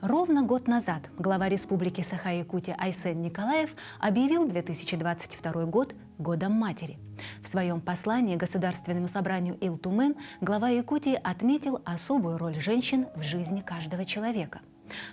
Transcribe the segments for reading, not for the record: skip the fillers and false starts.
Ровно год назад глава Республики Саха-Якутия Айсен Николаев объявил 2022 год Годом Матери. В своем послании Государственному собранию Ил-Тумен глава Якутии отметил особую роль женщин в жизни каждого человека.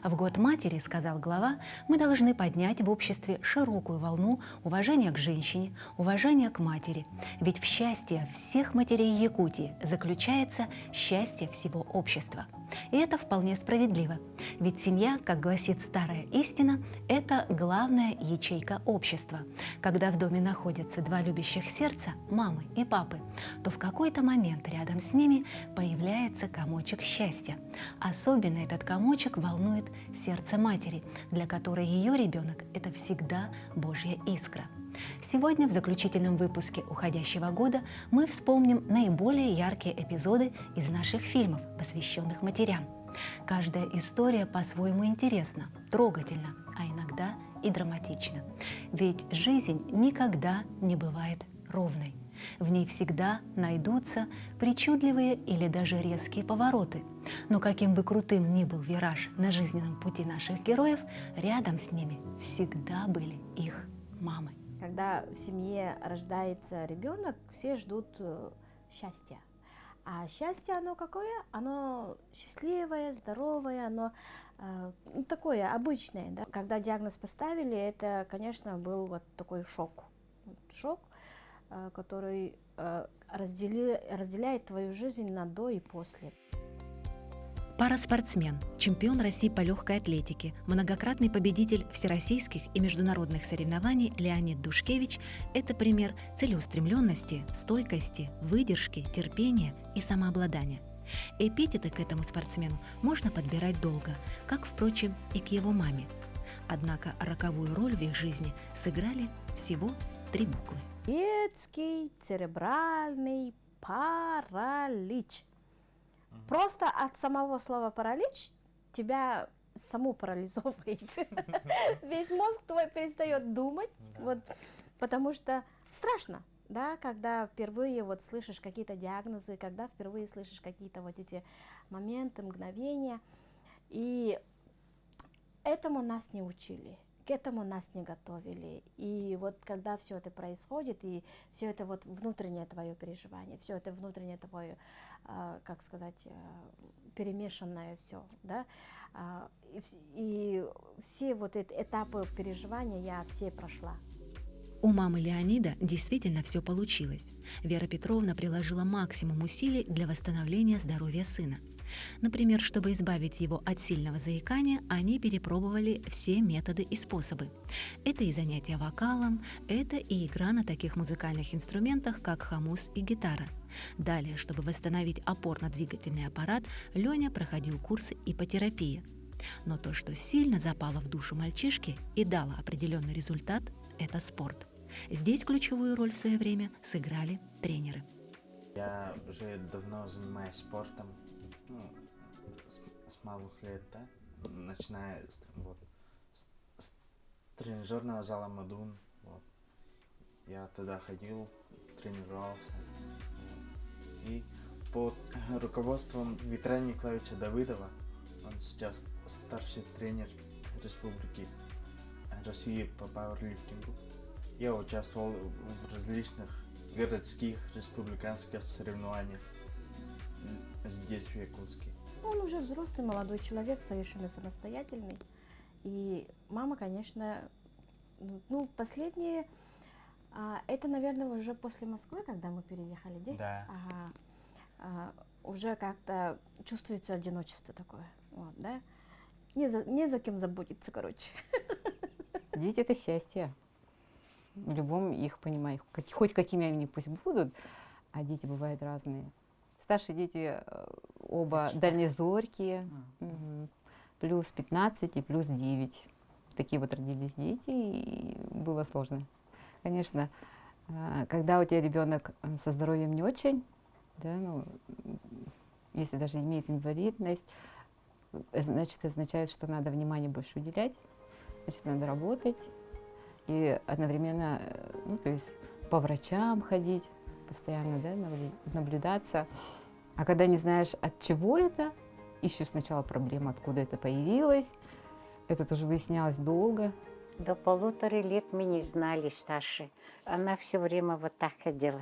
В Год Матери, сказал глава, мы должны поднять в обществе широкую волну уважения к женщине, уважения к матери. Ведь в счастье всех матерей Якутии заключается счастье всего общества. И это вполне справедливо. Ведь семья, как гласит старая истина, это главная ячейка общества. Когда в доме находятся два любящих сердца, мамы и папы, то в какой-то момент рядом с ними появляется комочек счастья. Особенно этот комочек волнует сердце матери, для которой ее ребенок – это всегда Божья искра. Сегодня в заключительном выпуске уходящего года мы вспомним наиболее яркие эпизоды из наших фильмов, посвященных матерям. Каждая история по-своему интересна, трогательна, а иногда и драматична. Ведь жизнь никогда не бывает ровной. В ней всегда найдутся причудливые или даже резкие повороты. Но каким бы крутым ни был вираж на жизненном пути наших героев, рядом с ними всегда были их мамы. Когда в семье рождается ребенок, все ждут счастья. А счастье, оно какое? Оно счастливое, здоровое, оно такое обычное. Да? Когда диагноз поставили, это, конечно, был вот такой шок. Шок, который разделяет твою жизнь на до и после. Параспортсмен, чемпион России по легкой атлетике, многократный победитель всероссийских и международных соревнований Леонид Душкевич – это пример целеустремленности, стойкости, выдержки, терпения и самообладания. Эпитеты к этому спортсмену можно подбирать долго, как, впрочем, и к его маме. Однако роковую роль в их жизни сыграли всего 3 буквы. Детский церебральный паралич. Просто от самого слова паралич тебя саму парализовывает. Весь мозг твой перестает думать, вот, потому что страшно, да, когда впервые вот слышишь какие-то диагнозы, когда впервые слышишь какие-то вот эти моменты, мгновения. И этому нас не учили. К этому нас не готовили. И вот когда все это происходит, и все это вот внутреннее твое переживание, все это внутреннее твое, как сказать, перемешанное все, да, и все вот эти этапы переживания я все прошла. У мамы Леонида действительно все получилось. Вера Петровна приложила максимум усилий для восстановления здоровья сына. Например, чтобы избавить его от сильного заикания, они перепробовали все методы и способы. Это и занятия вокалом, это и игра на таких музыкальных инструментах, как хомус и гитара. Далее, чтобы восстановить опорно-двигательный аппарат, Леня проходил курсы ипотерапии. Но то, что сильно запало в душу мальчишки и дало определенный результат, это спорт. Здесь ключевую роль в свое время сыграли тренеры. Я уже давно занимаюсь спортом, с малых лет, да? Начиная с тренажерного зала Мадун. Вот. Я туда ходил, тренировался. Вот. И под руководством Виталия Николаевича Давыдова, он сейчас старший тренер Республики России по пауэрлифтингу. Я участвовал в различных городских, республиканских соревнованиях здесь, в Якутске. Он уже взрослый, молодой человек, совершенно самостоятельный. И мама, конечно, последние, это, наверное, уже после Москвы, когда мы переехали, да? Ага. Уже как-то чувствуется одиночество такое, вот, да? Не за кем заботиться, короче. Дети – это счастье. В любом их понимании. Хоть какими они пусть будут, а дети бывают разные. Старшие дети оба дальнезоркие, плюс 15 и плюс 9. Такие вот родились дети, и было сложно. Конечно, когда у тебя ребенок со здоровьем не очень, да, если даже имеет инвалидность, значит, означает, что надо внимание больше уделять, значит, надо работать и одновременно, то есть по врачам ходить, постоянно, да, наблюдаться. А когда не знаешь, от чего это и ищешь сначала проблему, откуда это появилось. Это тоже выяснялось долго. До 1,5 лет мы не знали Саши. Она все время вот так ходила.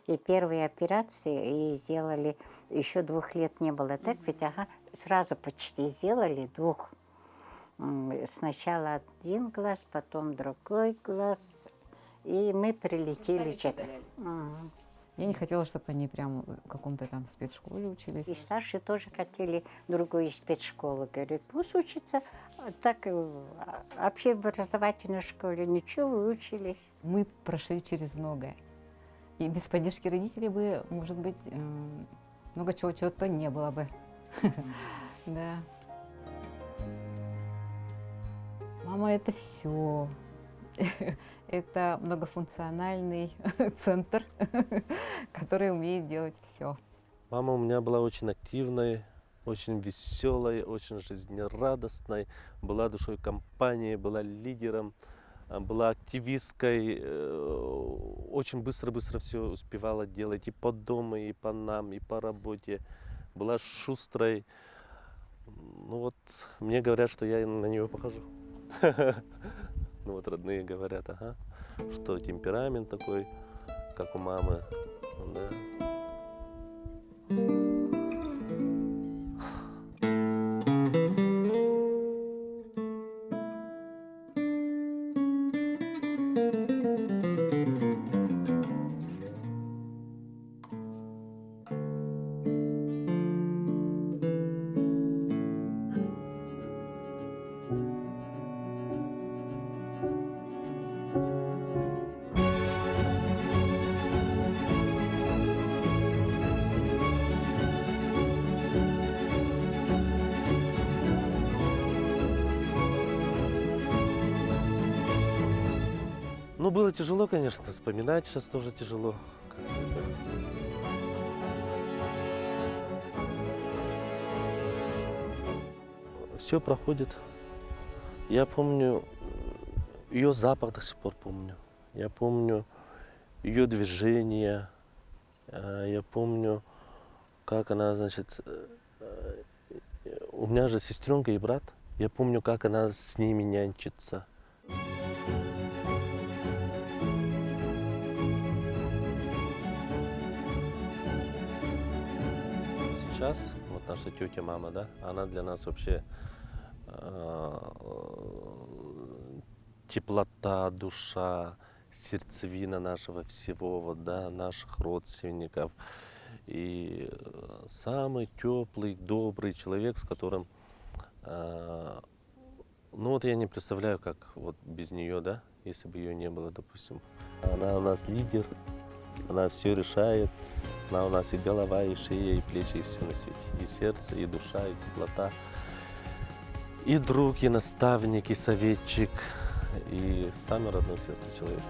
И первые операции ей сделали, еще 2 лет не было, так ведь, ага, сразу почти сделали 2. Сначала 1 глаз, потом другой глаз, и мы прилетели. Я не хотела, чтобы они прям в каком-то там спецшколе учились. И старшие тоже хотели другую спецшколу. Говорят, пусть учатся так в общеобразовательной школе. Ничего, выучились. Мы прошли через многое. И без поддержки родителей бы, может быть, много чего-то не было бы. Да. Мама — это все. Это многофункциональный центр, который умеет делать все. Мама у меня была очень активной, очень веселой, очень жизнерадостной, была душой компании, была лидером, была активисткой, очень быстро все успевала делать и по дому, и по нам, и по работе. Была шустрой. Ну вот, мне говорят, что я на нее похожу. Ну вот родные говорят, ага, что темперамент такой, как у мамы, да. Ну, было тяжело, конечно, вспоминать сейчас тоже тяжело. Все проходит. Я помню ее запах, до сих пор помню. Я помню ее движение. Я помню, как она, значит, у меня же сестренка и брат. Я помню, как она с ними нянчится. Сейчас вот наша тетя, мама, да, она для нас вообще теплота, душа, сердцевина нашего всего, вот, да, наших родственников. И самый теплый, добрый человек, с которым, ну вот я не представляю, как вот без нее, да, если бы ее не было, допустим. Она у нас лидер, она все решает, она у нас и голова, и шея, и плечи, и все на свете. И сердце, и душа, и теплота. И друг, и наставник, и советчик, и самый родной сердце человек.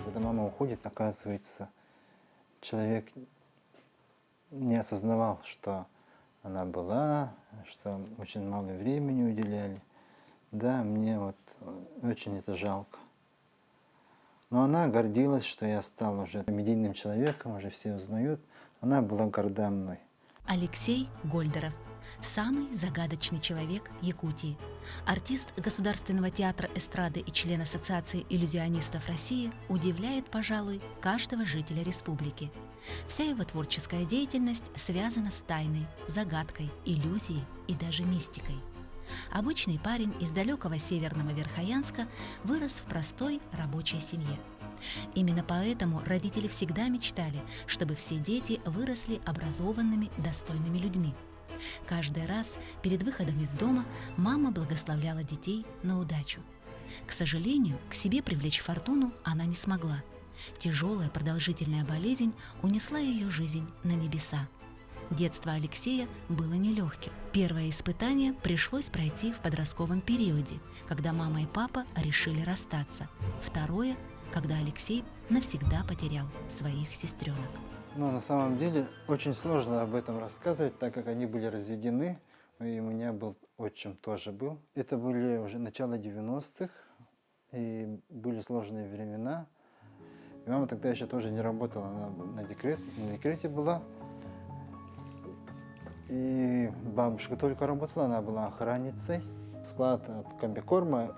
Когда мама уходит, оказывается, человек не осознавал, что она была, что очень мало времени уделяли. Да, мне вот очень это жалко. Но она гордилась, что я стал уже медийным человеком, уже все узнают. Она была горда мной. Алексей Гольдеров. Самый загадочный человек Якутии. Артист Государственного театра эстрады и член Ассоциации иллюзионистов России удивляет, пожалуй, каждого жителя республики. Вся его творческая деятельность связана с тайной, загадкой, иллюзией и даже мистикой. Обычный парень из далекого северного Верхоянска вырос в простой рабочей семье. Именно поэтому родители всегда мечтали, чтобы все дети выросли образованными, достойными людьми. Каждый раз перед выходом из дома мама благословляла детей на удачу. К сожалению, к себе привлечь фортуну она не смогла. Тяжелая продолжительная болезнь унесла ее жизнь на небеса. Детство Алексея было нелегким. Первое испытание пришлось пройти в подростковом периоде, когда мама и папа решили расстаться. Второе, когда Алексей навсегда потерял своих сестренок. Но на самом деле очень сложно об этом рассказывать, так как они были разведены, и у меня был отчим тоже был. Это были уже начало 90-х, и были сложные времена. И мама тогда еще тоже не работала, она на декрете была. И бабушка только работала, она была охранницей. Склад от комбикорма,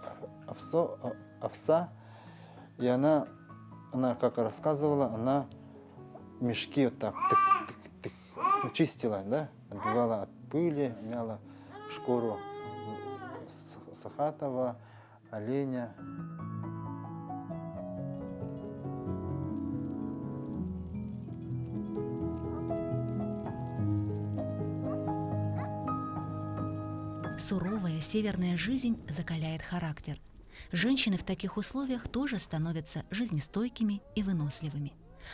овса. И она как рассказывала, она мешки вот так чистила, да, отбивала от пыли, мяла шкуру сахатого, оленя. Суровая северная жизнь закаляет характер. Женщины в таких условиях тоже становятся жизнестойкими и выносливыми.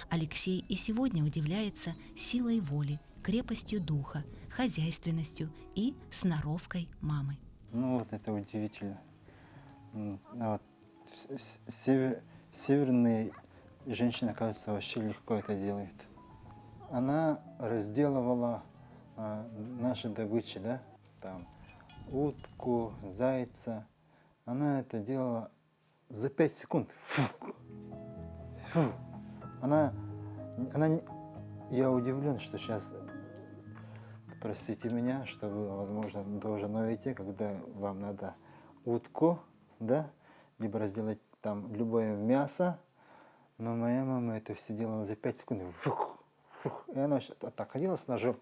Алексей и сегодня удивляется силой воли, крепостью духа, хозяйственностью и сноровкой мамы. Ну вот это удивительно. Вот, северные женщины, кажется, вообще легко это делают. Она разделывала наши добычи, да, там утку, зайца. Она это делала за 5 секунд. Я удивлен, что сейчас, простите меня, что вы, возможно, тоже ноете, когда вам надо утку, да, либо разделать там любое мясо, но моя мама это все делала за 5 секунд. И она так ходила с ножом.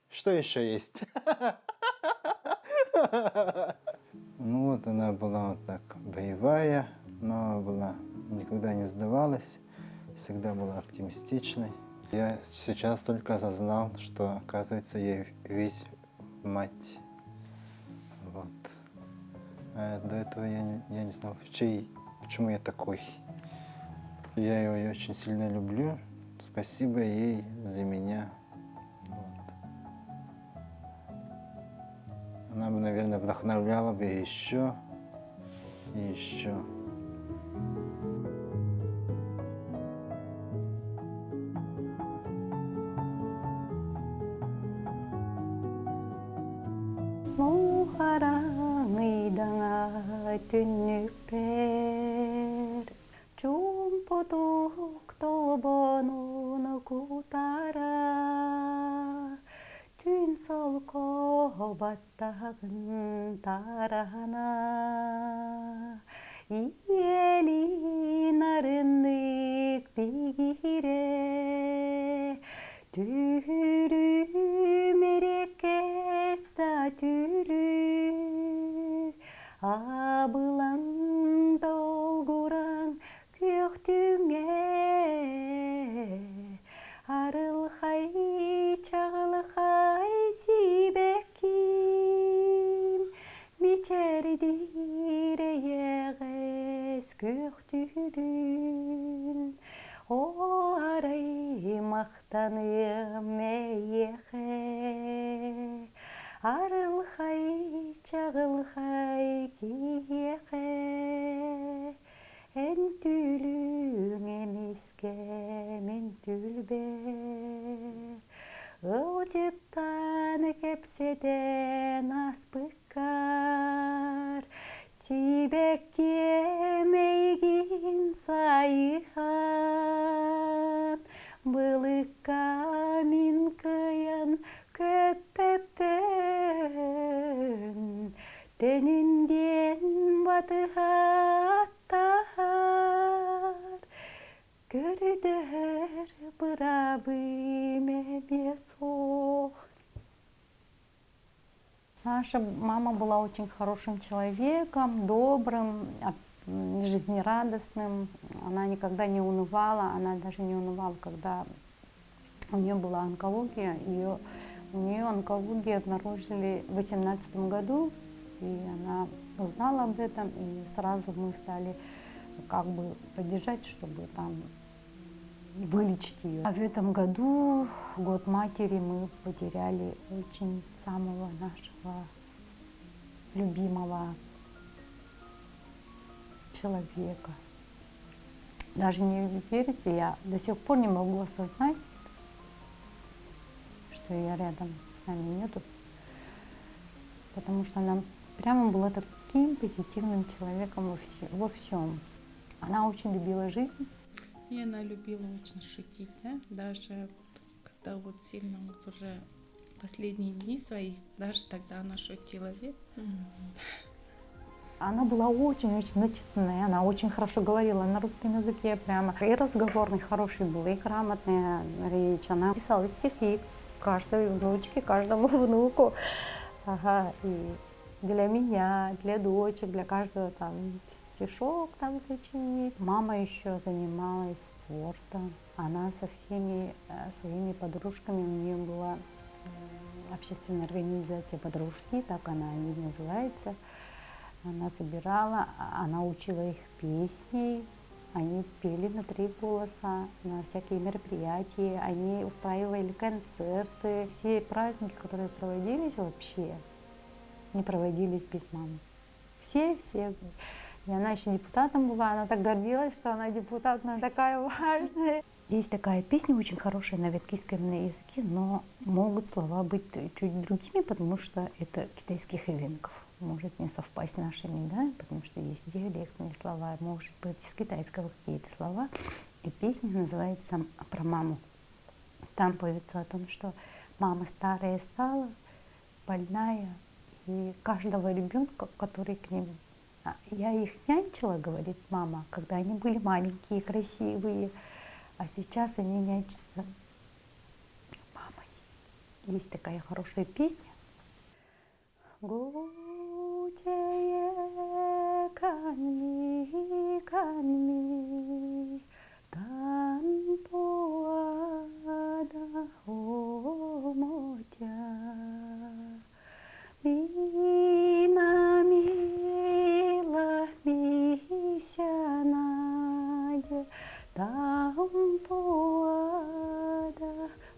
Что еще есть? Ну вот она была вот так боевая, но была, никогда не сдавалась, всегда была оптимистичной. Я сейчас только осознал, что, оказывается, я весь мать. Вот. А до этого я не знал, почему я такой. Я ее очень сильно люблю. Спасибо ей за меня. Она бы, наверное, вдохновляла бы еще и еще. Баттагын тарана иели нарыннык бигире түрү мерекес да түрү абылаң долгураң көктүңе арылхай чагылхай сибекким мичердиреегес көктүрүн о арай мактаным мейехе арылхай чагылхай киехе эн түлүң эмеске мен түлбе Ылжыттан кепседен аспыккар Сибекке мейгин сайхан Былыкка мин кыян көппеппен Төнүнден батыхаттар Көрүдөр бырабыме бесох. Наша мама была очень хорошим человеком, добрым, жизнерадостным. Она никогда не унывала, она даже не унывала, когда у нее была онкология. У нее онкологию обнаружили в 2018 году, и она узнала об этом, и сразу мы стали как бы поддержать, чтобы там вылечить ее. А в этом году, год матери, мы потеряли очень самого нашего любимого человека. Даже не верите, я до сих пор не могу осознать, что я рядом с нами нету. Потому что она прямо была таким позитивным человеком во всем. Она очень любила жизнь. И она любила очень шутить, да? Даже когда вот сильно вот уже последние дни свои, даже тогда она шутила, ведь? Она была очень-очень начитанная, она очень хорошо говорила на русском языке прямо. И разговорный хороший был, и грамотная речь. Она писала стихи каждой внучке, каждому внуку. Ага, и для меня, для дочек, для каждого там стишок там сочинить. Мама еще занималась спортом. Она со всеми своими подружками, у нее была общественная организация «Подружки», так она и называется. Она собирала, она учила их песни, они пели на 3 голоса, на всякие мероприятия, они устраивали концерты. Все праздники, которые проводились вообще, не проводились без мамы. Все. И она еще депутатом была, она так гордилась, что она депутат, она такая важная. Есть такая песня очень хорошая на веткийском языке, но могут слова быть чуть другими, потому что это китайских ивенков. Может не совпасть с нашими, да, потому что есть диалектные слова, может быть из китайского какие-то слова. И песня называется «Про маму». Там поется о том, что мама старая стала, больная, и каждого ребенка, который к ним... Я их нянчила, говорит мама, когда они были маленькие, красивые, а сейчас они нянчатся мамой. Есть такая хорошая песня. Гучее канми, танпуада хомотя, мина мила мисянаде, танпуада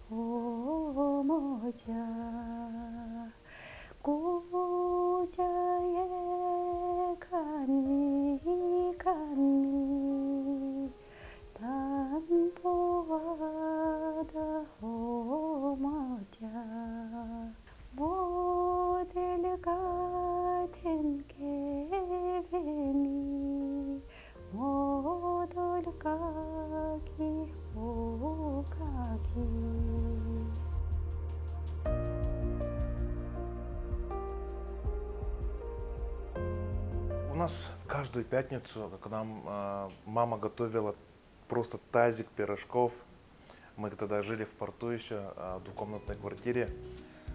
хомотя. Гучее канми, танпуада хомотя. Моделькатен кевени, модулькаки хукаки. У нас каждую пятницу к нам мама готовила просто тазик пирожков. Мы тогда жили в порту еще, в двухкомнатной квартире.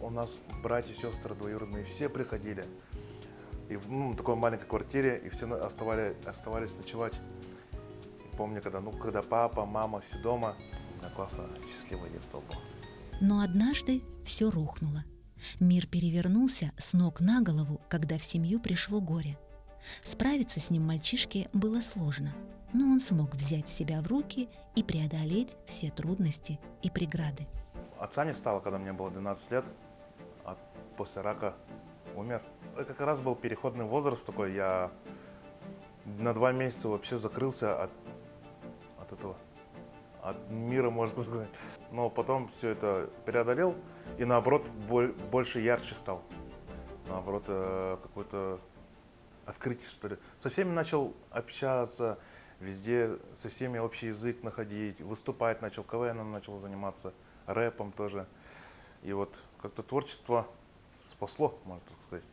У нас братья и сестры двоюродные все приходили. И в такой маленькой квартире, и все оставались ночевать. И помню, когда папа, мама, все дома, у меня классно, счастливое детство было. Но однажды все рухнуло. Мир перевернулся с ног на голову, когда в семью пришло горе. Справиться с ним мальчишке было сложно, но он смог взять себя в руки и преодолеть все трудности и преграды. Отца не стало, когда мне было 12 лет, а после рака умер. Это как раз был переходный возраст такой, я на 2 месяца вообще закрылся от мира, можно сказать. Но потом все это преодолел и наоборот больше ярче стал. Наоборот, какой-то открытие, что ли. Со всеми начал общаться, везде со всеми общий язык находить, выступать начал, КВНом начал заниматься, рэпом тоже. И вот как-то творчество спасло, можно так сказать.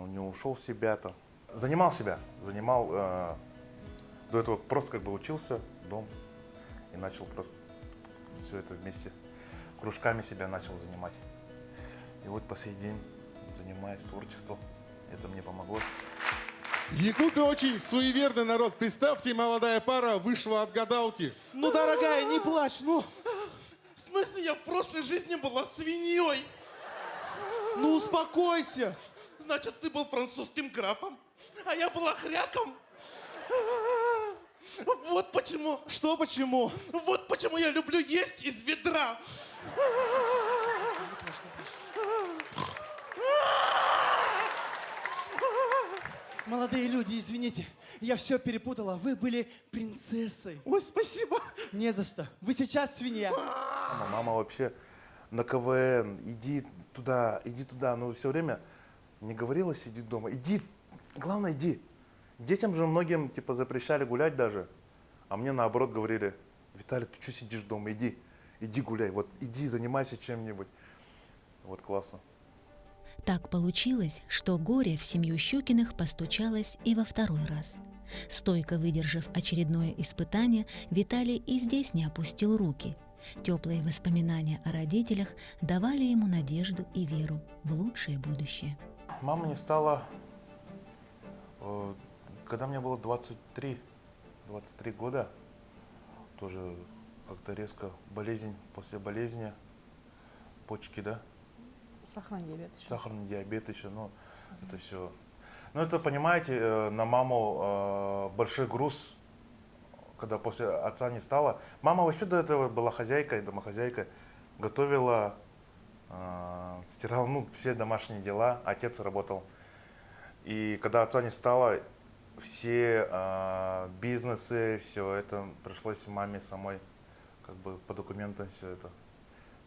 Не ушел в себя-то. Занимал до этого просто как бы учился дома и начал просто все это вместе кружками себя начал занимать. И вот по сей день занимаюсь творчеством. Это мне помогло. Якуты очень суеверный народ. Представьте, молодая пара вышла от гадалки. Ну, дорогая, не плачь, ну. В смысле, я в прошлой жизни была свиньей? Ну, успокойся. Значит, ты был французским графом, а я была хряком? Вот почему. Что почему? Вот почему я люблю есть из ведра. Молодые люди, извините, я все перепутала. Вы были принцессой. Ой, спасибо. Не за что. Вы сейчас свинья. Мама вообще на КВН, иди туда, но все время не говорила сиди дома. Иди, главное, иди. Детям же многим типа запрещали гулять даже, а мне наоборот говорили: Виталий, ты что сидишь дома, иди гуляй, вот иди занимайся чем-нибудь. Вот классно. Так получилось, что горе в семью Щукиных постучалось и во второй раз. Стойко выдержав очередное испытание, Виталий и здесь не опустил руки. Теплые воспоминания о родителях давали ему надежду и веру в лучшее будущее. Мама не стала, когда мне было 23 года, тоже как-то резко болезнь, после болезни, почки, да? Сахарный диабет еще. Сахарный диабет еще, ну, это все. Ну, это, понимаете, на маму большой груз, когда после отца не стало. Мама вообще до этого была хозяйкой, домохозяйкой, готовила, стирала, ну, все домашние дела, отец работал. И когда отца не стало, все бизнесы, все это пришлось маме самой, как бы по документам все это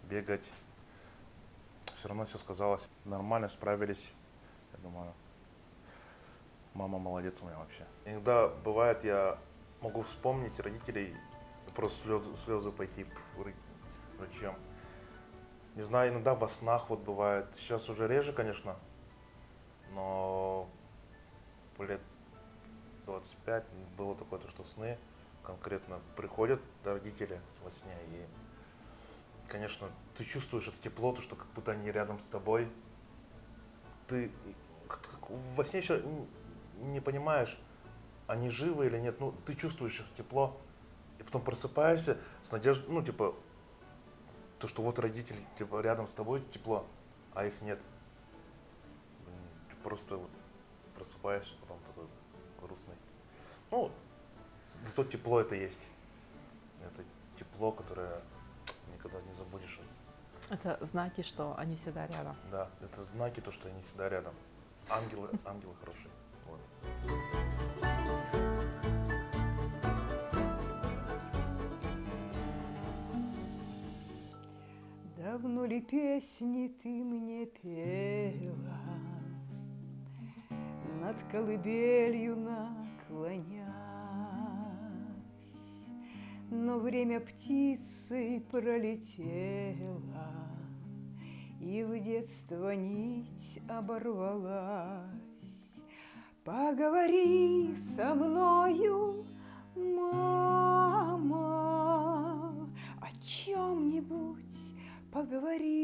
бегать. Все равно все сказалось. Нормально справились. Я думаю, мама молодец у меня вообще. Иногда бывает, я могу вспомнить родителей, просто слезы пойти врачам. Не знаю, иногда во снах вот бывает. Сейчас уже реже, конечно, но лет 25 было такое, что сны конкретно приходят родители во сне, и конечно, ты чувствуешь это тепло, то, что как будто они рядом с тобой. Ты во сне еще не понимаешь, они живы или нет. Ну, ты чувствуешь их тепло, и потом просыпаешься с надеждой, ну, типа, то, что вот родители типа, рядом с тобой тепло, а их нет. Ты просто вот просыпаешься, потом такой грустный. Ну, зато тепло это есть. Это тепло, которое никогда не забудешь. Это знаки, что они всегда рядом. Да, это знаки, то, что они всегда рядом. Ангелы хорошие. Вот. Давно ли песни ты мне пела, над колыбелью наклонясь, но время птицей пролетело, и в детство нить оборвалась. Поговори со мною, мама, о чем-нибудь поговори.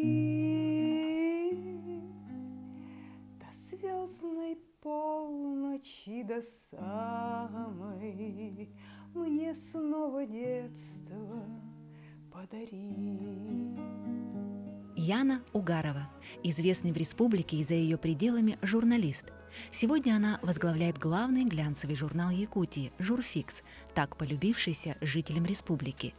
До звездной полночи, до самой, мне снова детство подари. Яна Угарова, известный в республике и за ее пределами журналист. Сегодня она возглавляет главный глянцевый журнал Якутии «Журфикс», так полюбившийся жителям республики.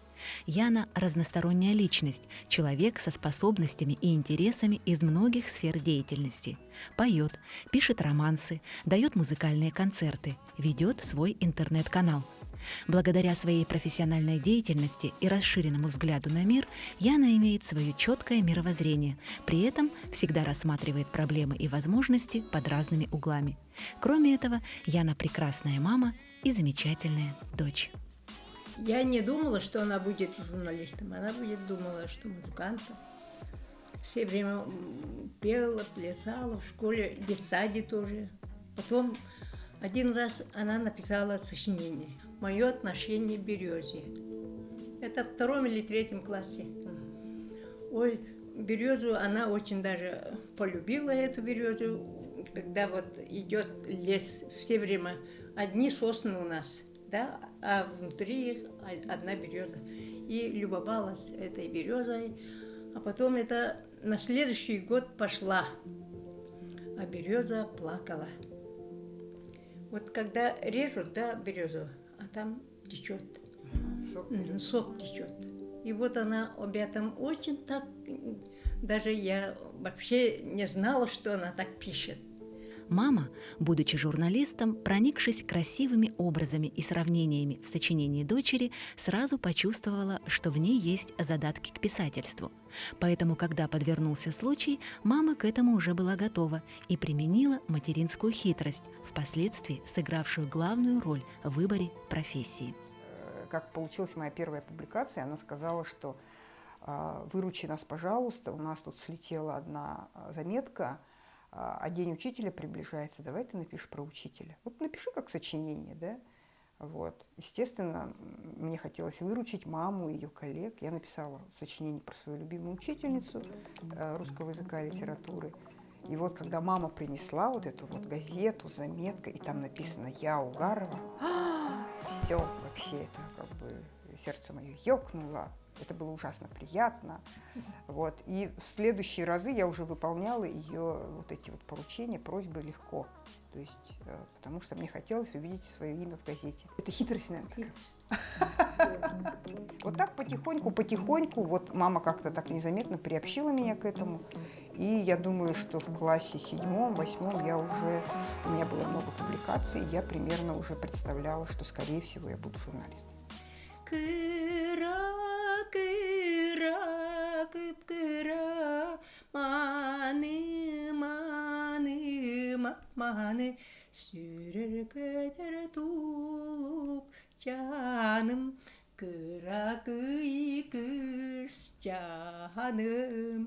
Яна – разносторонняя личность, человек со способностями и интересами из многих сфер деятельности. Поет, пишет романсы, дает музыкальные концерты, ведет свой интернет-канал. Благодаря своей профессиональной деятельности и расширенному взгляду на мир, Яна имеет свое четкое мировоззрение, при этом всегда рассматривает проблемы и возможности под разными углами. Кроме этого, Яна прекрасная мама и замечательная дочь. Я не думала, что она будет журналистом, она думала, что музыкантом. Все время пела, плясала в школе, в детсаде тоже. Потом один раз она написала сочинение «Мое отношение к березе». Это в 2 или 3 классе. Ой, березу она очень даже полюбила, эту березу. Когда вот идет лес, все время одни сосны у нас, да, а внутри одна береза. И любовалась этой березой. А потом это на следующий год пошла, а береза плакала. Вот когда режут, да, березу, а там течет, сок течет. И вот она об этом очень так, даже я вообще не знала, что она так пишет. Мама, будучи журналистом, проникшись красивыми образами и сравнениями в сочинении дочери, сразу почувствовала, что в ней есть задатки к писательству. Поэтому, когда подвернулся случай, мама к этому уже была готова и применила материнскую хитрость, впоследствии сыгравшую главную роль в выборе профессии. Как получилась моя первая публикация, она сказала, что выручи нас, пожалуйста, у нас тут слетела одна заметка, а день учителя приближается, давай ты напишешь про учителя. Вот напиши как сочинение, да? Вот. Естественно, мне хотелось выручить маму, ее коллег. Я написала сочинение про свою любимую учительницу русского языка и литературы. И вот когда мама принесла вот эту вот газету, заметка, и там написано «Я Угарова», все, вообще это как бы сердце мое ёкнуло. Это было ужасно приятно. Вот. И в следующие разы я уже выполняла ее вот эти вот поручения, просьбы легко. То есть, потому что мне хотелось увидеть свое имя в газете. Это хитрость, наверное, такая. Вот так потихоньку, вот мама как-то так незаметно приобщила меня к этому. И я думаю, что в классе 7-8 у меня было много публикаций, и я примерно уже представляла, что, скорее всего, я буду журналистом.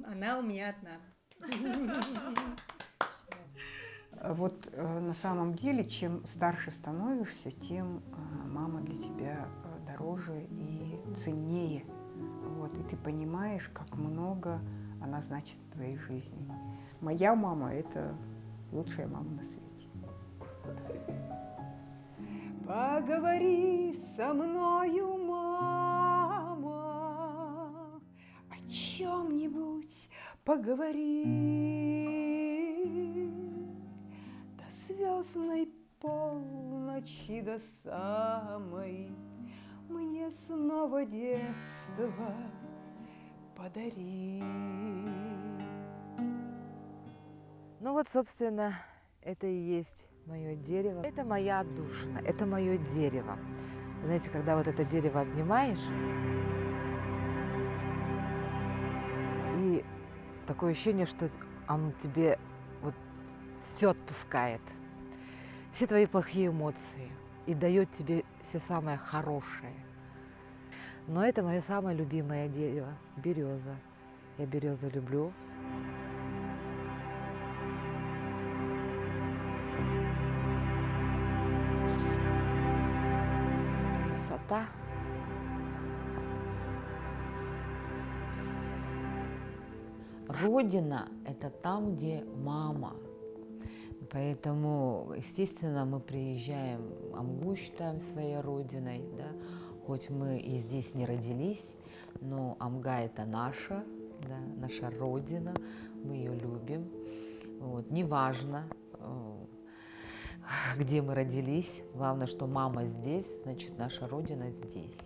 Она у меня одна. Вот на самом деле, чем старше становишься, тем мама для тебя дороже и ценнее. Вот, и ты понимаешь, как много она значит в твоей жизни. Моя мама – это лучшая мама на свете. Поговори со мною, мама, о чем-нибудь поговори. До звездной полночи, до самой мне снова детство подари. Ну вот, собственно, это и есть мое дерево. Это моя отдушина, это мое дерево. Знаете, когда вот это дерево обнимаешь, и такое ощущение, что оно тебе вот все отпускает, все твои плохие эмоции, и дает тебе все самое хорошее. Но это мое самое любимое дерево – береза. Я березу люблю. Красота. Родина – это там, где мама. Поэтому, естественно, мы приезжаем, Амгу считаем своей родиной, да? Хоть мы и здесь не родились, но Амга – это наша, да? Наша родина, мы ее любим. Вот. Неважно, где мы родились, главное, что мама здесь, значит, наша родина здесь.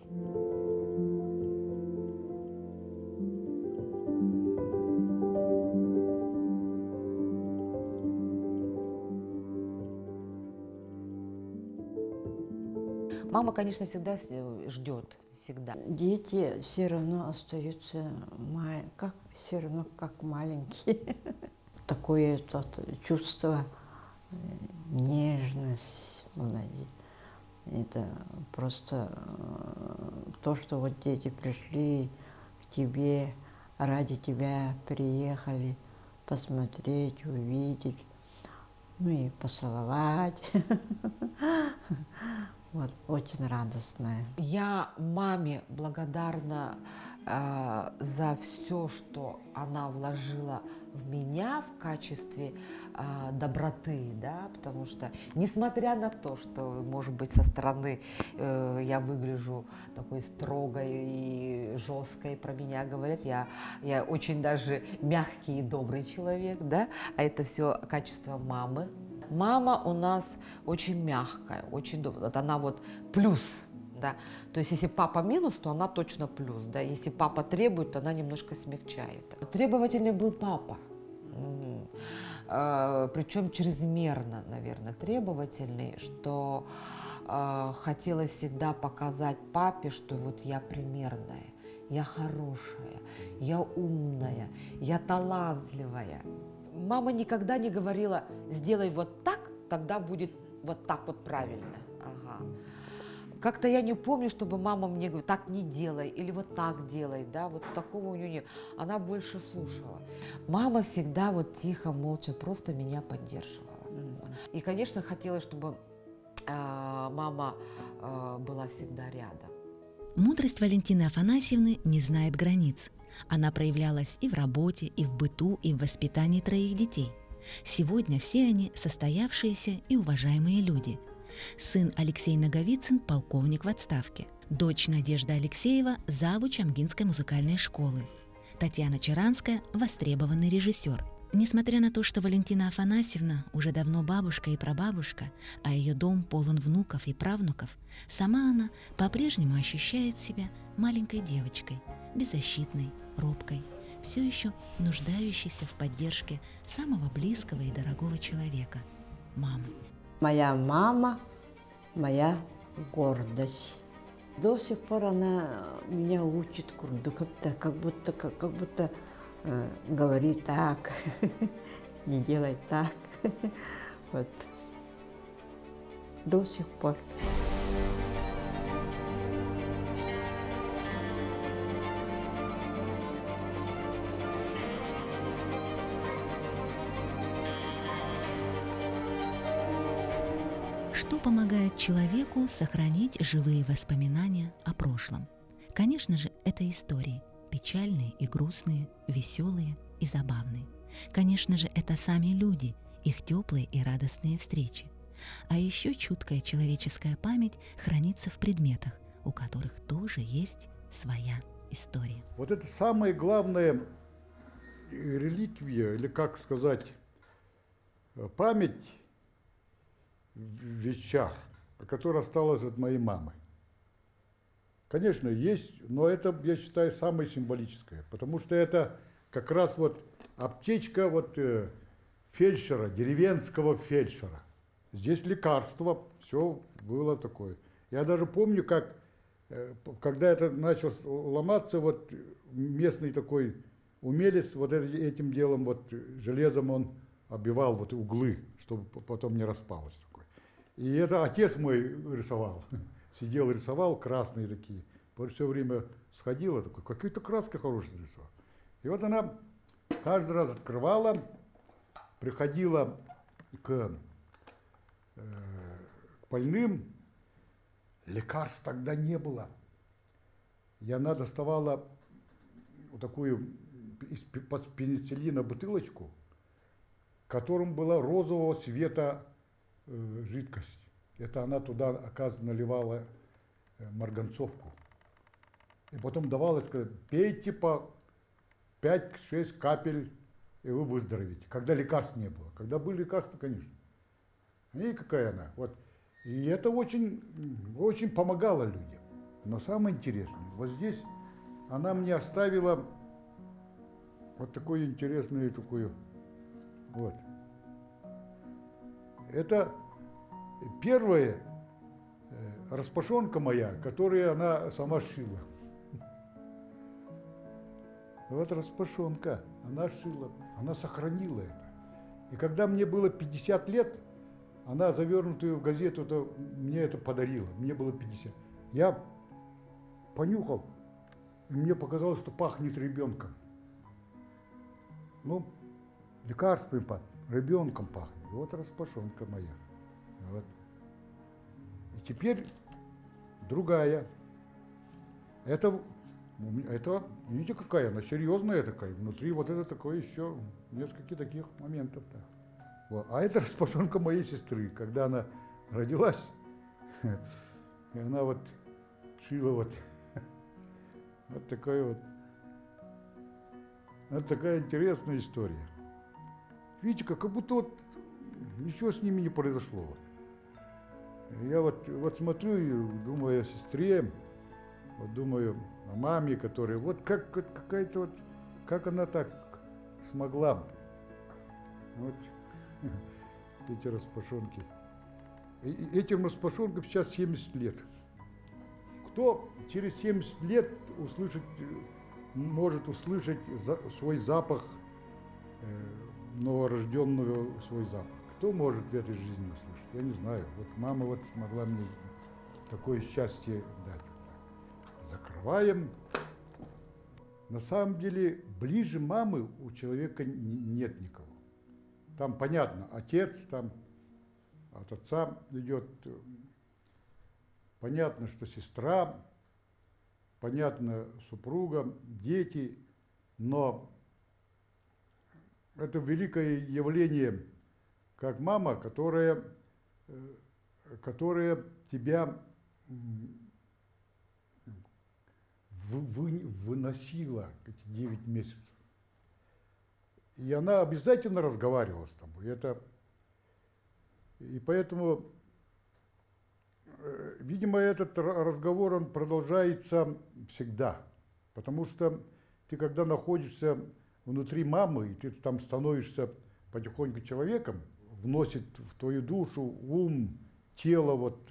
Мама, конечно, всегда ждет, всегда. Дети все равно остаются все равно как маленькие. Такое чувство, нежность, это просто то, что вот дети пришли к тебе, ради тебя приехали посмотреть, увидеть, ну и поцеловать. Вот, очень радостная. Я маме благодарна за все, что она вложила в меня в качестве доброты, да, потому что, несмотря на то, что, может быть, со стороны я выгляжу такой строгой и жесткой, про меня говорят, я очень даже мягкий и добрый человек, да, а это все качество мамы. Мама у нас очень мягкая, очень добрая. Она вот плюс, да. То есть если папа минус, то она точно плюс, да. Если папа требует, то она немножко смягчает. Требовательный был папа. причем чрезмерно, наверное, требовательный, что хотелось всегда показать папе, что вот я примерная, я хорошая, я умная, я талантливая. Мама никогда не говорила: сделай вот так, тогда будет вот так вот правильно. Ага. Как-то я не помню, чтобы мама мне говорила: так не делай, или вот так делай, да, вот такого у нее нет. Она больше слушала. Мама всегда вот тихо, молча просто меня поддерживала. И, конечно, хотелось, чтобы мама была всегда рядом. Мудрость Валентины Афанасьевны не знает границ. Она проявлялась и в работе, и в быту, и в воспитании 3 детей. Сегодня все они состоявшиеся и уважаемые люди. Сын Алексей Наговицын – полковник в отставке. Дочь Надежда Алексеева – завуч Амгинской музыкальной школы. Татьяна Чаранская – востребованный режиссер. Несмотря на то, что Валентина Афанасьевна уже давно бабушка и прабабушка, а ее дом полон внуков и правнуков, сама она по-прежнему ощущает себя маленькой девочкой, беззащитной, робкой, все еще нуждающейся в поддержке самого близкого и дорогого человека – мамы. Моя мама – моя гордость. До сих пор она меня учит курду, как будто говори так, не делай так. Вот. До сих пор. Что помогает человеку сохранить живые воспоминания о прошлом? Конечно же, это истории. Печальные и грустные, веселые и забавные. Конечно же, это сами люди, их теплые и радостные встречи. А еще чуткая человеческая память хранится в предметах, у которых тоже есть своя история. Вот это самая главная реликвия, или как сказать, память в вещах, которая осталась от моей мамы. Конечно, есть, но это, я считаю, самое символическое, потому что это как раз вот аптечка вот фельдшера, деревенского фельдшера. Здесь лекарства, все было такое. Я даже помню, как, когда это начал ломаться, вот местный такой умелец вот этим делом, вот железом он оббивал вот углы, чтобы потом не распалось такое. И это отец мой рисовал. Сидел, рисовал, красные такие. Все время сходила, такой, какие-то краски хорошие рисовал. И вот она каждый раз открывала, приходила к больным. Лекарств тогда не было. И она доставала вот такую из-под пенициллина бутылочку, в котором была розового цвета жидкость. Это она туда, оказывается, наливала марганцовку. И потом давала, сказать, пейте по 5-6 капель, и вы выздоровеете. Когда лекарств не было. Когда были лекарства, конечно. И какая она. Вот. И это очень, очень помогало людям. Но самое интересное, вот здесь она мне оставила вот такую интересную такую. Вот. Это первая распашонка моя, которую она сама шила. Вот распашонка, она шила, она сохранила это. И когда мне было 50 лет, она, завернутую в газету, мне это подарила. Мне было 50. Я понюхал, и мне показалось, что пахнет ребенком. Ну, лекарством пахнет, ребенком пахнет. Вот распашонка моя. Вот. И теперь другая. Это, видите, какая она серьезная такая. Внутри вот это такое еще несколько таких моментов. Да. Вот. А это распашонка моей сестры, когда она родилась, и она вот шила вот такая вот. Вот такая интересная история. Видите, как будто вот ничего с ними не произошло. Я вот смотрю и думаю о сестре, вот думаю о маме, которая вот как какая-то вот, как она так смогла. Вот эти распашонки. И этим распашонкам сейчас 70 лет. Кто через 70 лет может услышать свой запах, новорожденного свой запах? Кто может в этой жизни услышать? Я не знаю. Вот мама вот смогла мне такое счастье дать. Закрываем. На самом деле, ближе мамы у человека нет никого. Там понятно, отец, там от отца идет, понятно, что сестра, понятно, супруга, дети, но это великое явление, как мама, которая тебя выносила эти 9 месяцев. И она обязательно разговаривала с тобой. И поэтому, видимо, этот разговор, он продолжается всегда. Потому что ты, когда находишься внутри мамы, и ты там становишься потихоньку человеком, вносит в твою душу ум, тело. Вот.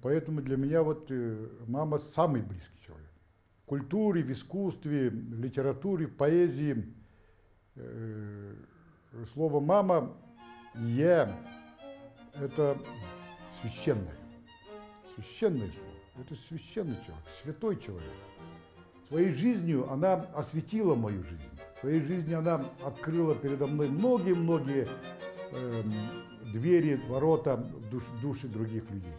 Поэтому для меня вот мама самый близкий человек. В культуре, в искусстве, в литературе, в поэзии слово «мама» «я» – это священное. Священное слово. Это священный человек, святой человек. Своей жизнью она осветила мою жизнь. Своей жизнью она открыла передо мной многие-многие двери, ворота в души других людей.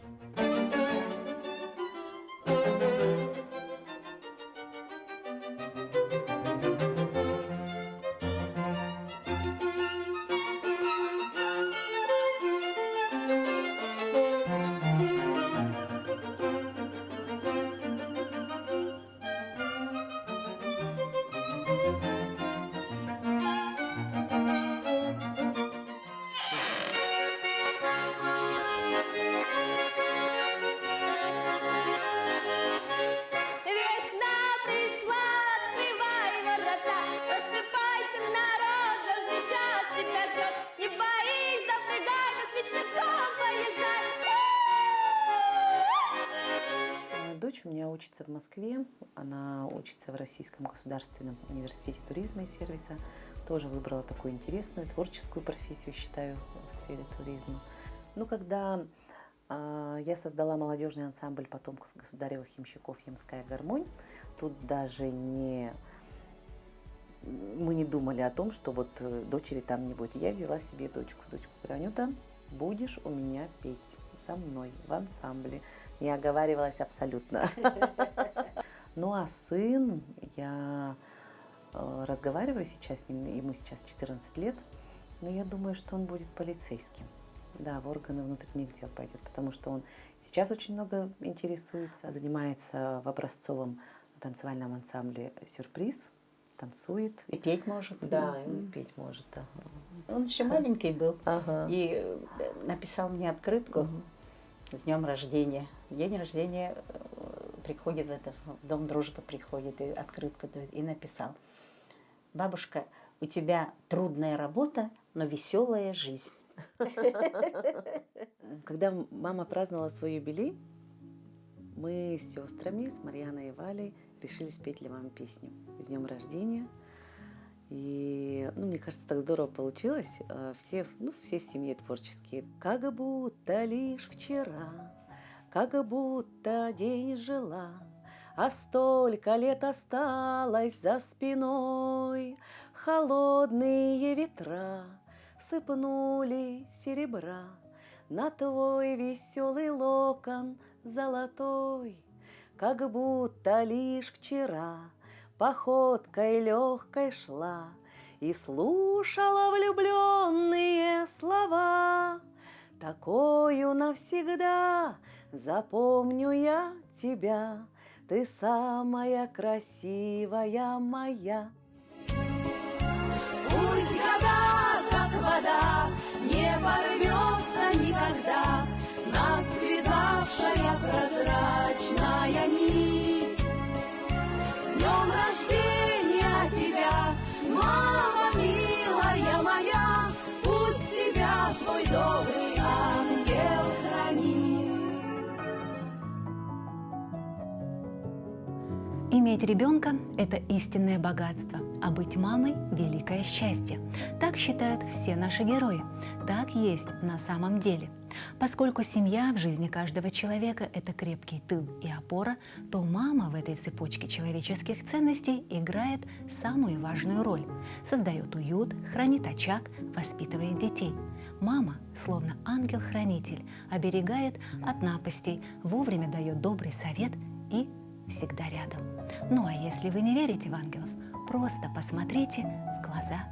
Дочь у меня учится в Москве, она учится в Российском государственном университете туризма и сервиса, тоже выбрала такую интересную, творческую профессию, считаю, в сфере туризма. Ну, когда я создала молодежный ансамбль потомков государевых ямщиков «Ямская гармонь», тут даже мы не думали о том, что вот дочери там не будет. Я взяла себе дочку, говорю: Анюта, будешь у меня петь со мной в ансамбле. Не оговаривалась абсолютно. Ну а сын, я разговариваю сейчас с ним, ему сейчас 14 лет, но я думаю, что он будет полицейским. Да, в органы внутренних дел пойдет, потому что он сейчас очень много интересуется, занимается в образцовом танцевальном ансамбле «Сюрприз», танцует. И петь может. Да, и петь может, да. Он еще маленький был и написал мне открытку с днем рождения. В день рождения приходит в Дом дружбы, приходит и открытку дает, и написал: бабушка, у тебя трудная работа, но веселая жизнь. Когда мама праздновала свой юбилей, мы с сестрами, с Марьяной и Валей, решили спеть для мамы песню с днем рождения. И, мне кажется, так здорово получилось. Все в семье творческие. Как будто лишь вчера, как будто день жила, а столько лет осталось за спиной. Холодные ветра сыпнули серебра на твой веселый локон золотой. Как будто лишь вчера походкой легкой шла и слушала влюбленные слова. Такою навсегда запомню я тебя, ты самая красивая моя. Пусть года, как вода, не порвется никогда нас связавшая прозрачная нить. С днем рождения тебя, мама милая моя, Иметь ребенка – это истинное богатство, а быть мамой – великое счастье. Так считают все наши герои. Так есть на самом деле. Поскольку семья в жизни каждого человека – это крепкий тыл и опора, то мама в этой цепочке человеческих ценностей играет самую важную роль. Создает уют, хранит очаг, воспитывает детей. Мама, словно ангел-хранитель, оберегает от напастей, вовремя дает добрый совет и всегда рядом. Ну а если вы не верите в ангелов, просто посмотрите в глаза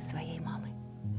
своей мамы.